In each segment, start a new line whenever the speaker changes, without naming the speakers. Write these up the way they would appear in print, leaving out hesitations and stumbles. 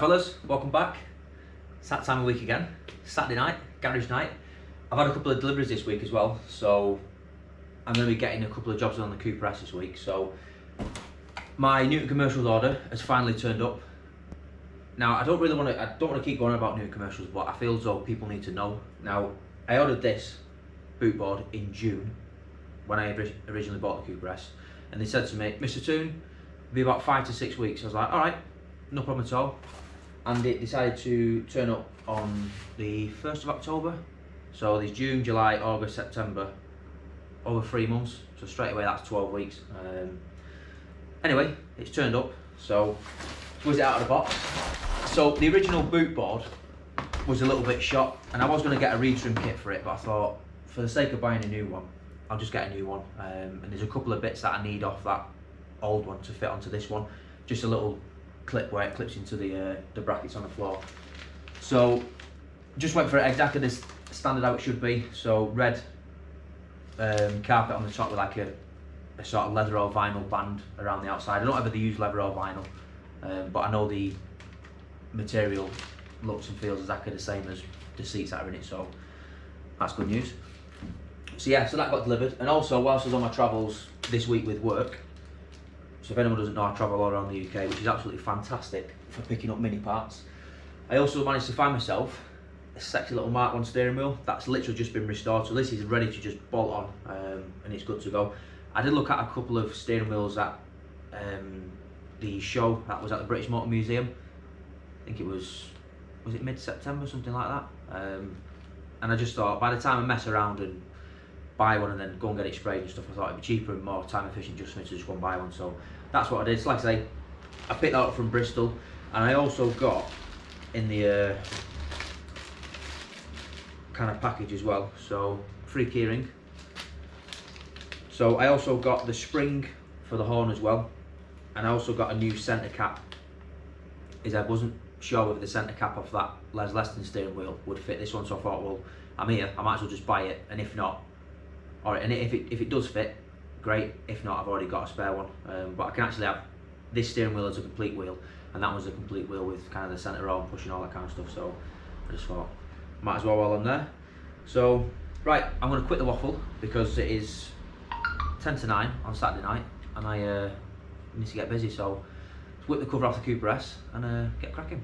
fellas, welcome back. It's that time of week again. Saturday night, garage night. I've had a couple of deliveries this week as well, so I'm going to be getting a couple of jobs on the Cooper S this week. So my Newton commercials order has finally turned up. Now I don't want to keep going about Newton commercials, but I feel as though people need to know. Now I ordered this boot board in June when I originally bought the Cooper S, and they said to me, Mr. Toon, it'll be about 5 to 6 weeks. I was like, all right, no problem at all. And it decided to turn up on the 1st of October. So there's June, July, August, September, over 3 months. So straight away that's 12 weeks. Anyway, it's turned up. So was it out of the box? So the original boot board was a little bit shot, and I was going to get a retrim kit for it, but I thought for the sake of buying a new one, I'll just get a new one. And there's a couple of bits that I need off that old one to fit onto this one. Just a little clip where it clips into the brackets on the floor. So just went for it exactly this standard how it should be. So red carpet on the top with like a sort of leather or vinyl band around the outside. I don't ever use leather or vinyl, but I know the material looks and feels exactly the same as the seats that are in it, so that's good news. So yeah, so that got delivered. And also, whilst I was on my travels this week with work, so if anyone doesn't know, I travel all around the UK, which is absolutely fantastic for picking up mini parts. I also managed to find myself a sexy little Mark 1 steering wheel that's literally just been restored, so this is ready to just bolt on, and it's good to go. I did look at a couple of steering wheels at the show that was at the British Motor Museum. I think it was it mid-September, something like that. And I just thought, by the time I mess around and buy one and then go and get it sprayed and stuff, I thought it'd be cheaper and more time efficient just for me to just go and buy one. So that's what I did. So like I say, I picked that up from Bristol, and I also got in the kind of package as well, so free keyring. So I also got the spring for the horn as well, and I also got a new centre cap. I wasn't sure whether the centre cap off that Les Leston steering wheel would fit this one, so I thought, well, I'm here, I might as well just buy it, and if not, alright, and if it does fit, great. If not, I've already got a spare one. But I can actually have this steering wheel as a complete wheel, and that was a complete wheel with kind of the centre arm pushing, all that kind of stuff. So I just thought, might as well while I'm there. So right, I'm going to quit the waffle because it is 10 to 9 on Saturday night, and I need to get busy. So let's whip the cover off the Cooper S and get cracking.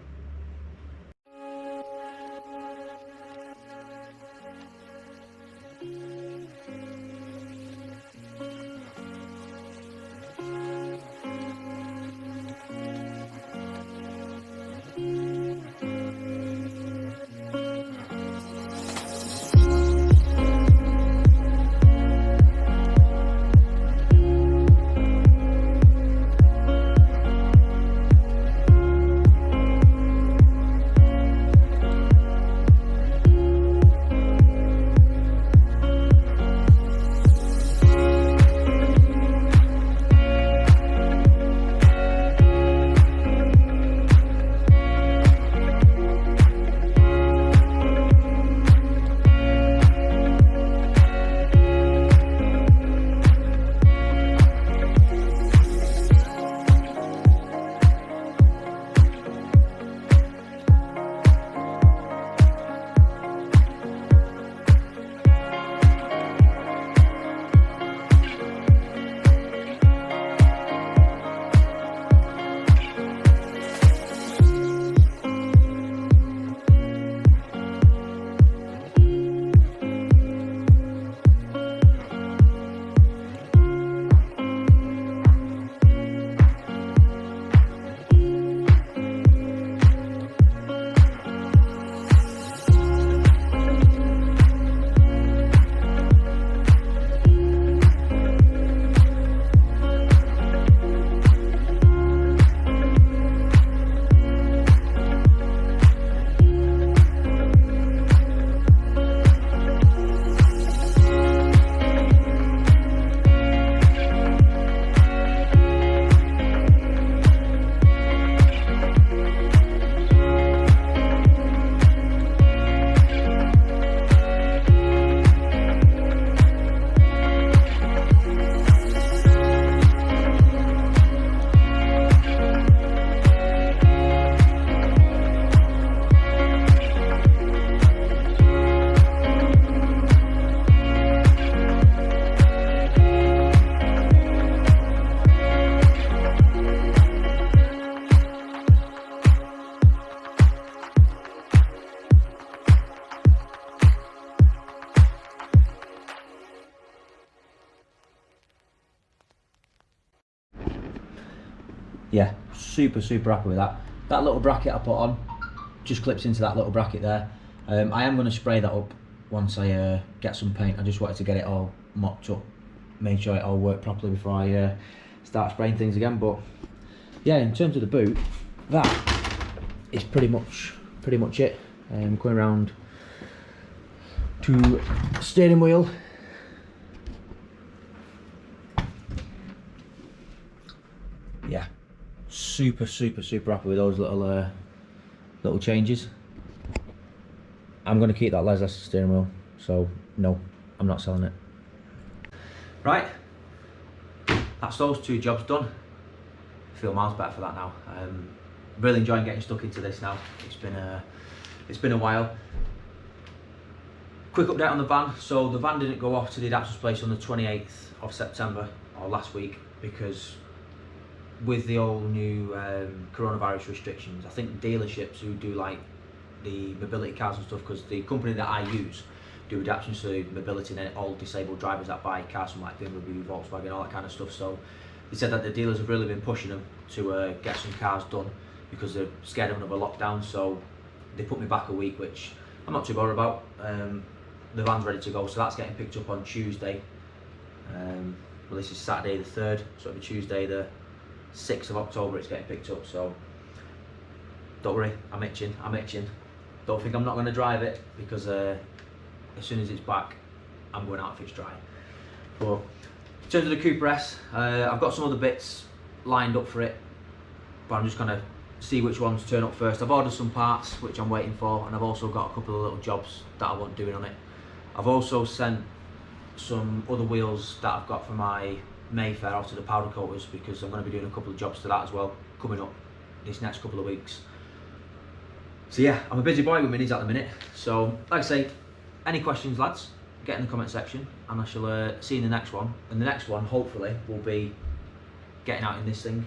yeah, super happy with that. That little bracket I put on just clips into that little bracket there. I am going to spray that up once I get some paint. I just wanted to get it all mopped up, make sure it all worked properly before I start spraying things again. But yeah, in terms of the boot, that is pretty much it. Going around to steering wheel. Yeah, super happy with those little changes. I'm going to keep that lesless steering wheel, so no, I'm not selling it. Right, that's those 2 jobs done. I feel miles better for that now. Really enjoying getting stuck into this now. It's been a while. Quick update on the van. So the van didn't go off to the adapter's place on the 28th of September, or last week, because with the all new coronavirus restrictions, I think dealerships who do like the mobility cars and stuff, because the company that I use do adaptations to mobility and all disabled drivers that buy cars from like BMW, Volkswagen, all that kind of stuff. So they said that the dealers have really been pushing them to get some cars done because they're scared of another lockdown. So they put me back a week, which I'm not too bothered about. The van's ready to go, so that's getting picked up on Tuesday. Well, this is Saturday the 3rd, so it'll be Tuesday the 6th of October it's getting picked up. So don't worry, I'm itching. Don't think I'm not going to drive it, because as soon as it's back, I'm going out if it's dry. But in terms of the Cooper S, I've got some other bits lined up for it, but I'm just going to see which ones turn up first. I've ordered some parts which I'm waiting for, and I've also got a couple of little jobs that I want doing on it. I've also sent some other wheels that I've got for my Mayfair out to the powder coaters, because I'm going to be doing a couple of jobs to that as well coming up this next couple of weeks. So yeah, I'm a busy boy with minis at the minute. So like I say, any questions, lads, get in the comment section, and I shall see you in the next one. And the next one, hopefully, will be getting out in this thing,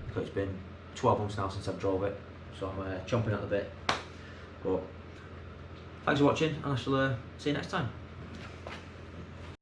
because it's been 12 months now since I've drove it, so I'm chomping at the bit. But thanks for watching, and I shall see you next time.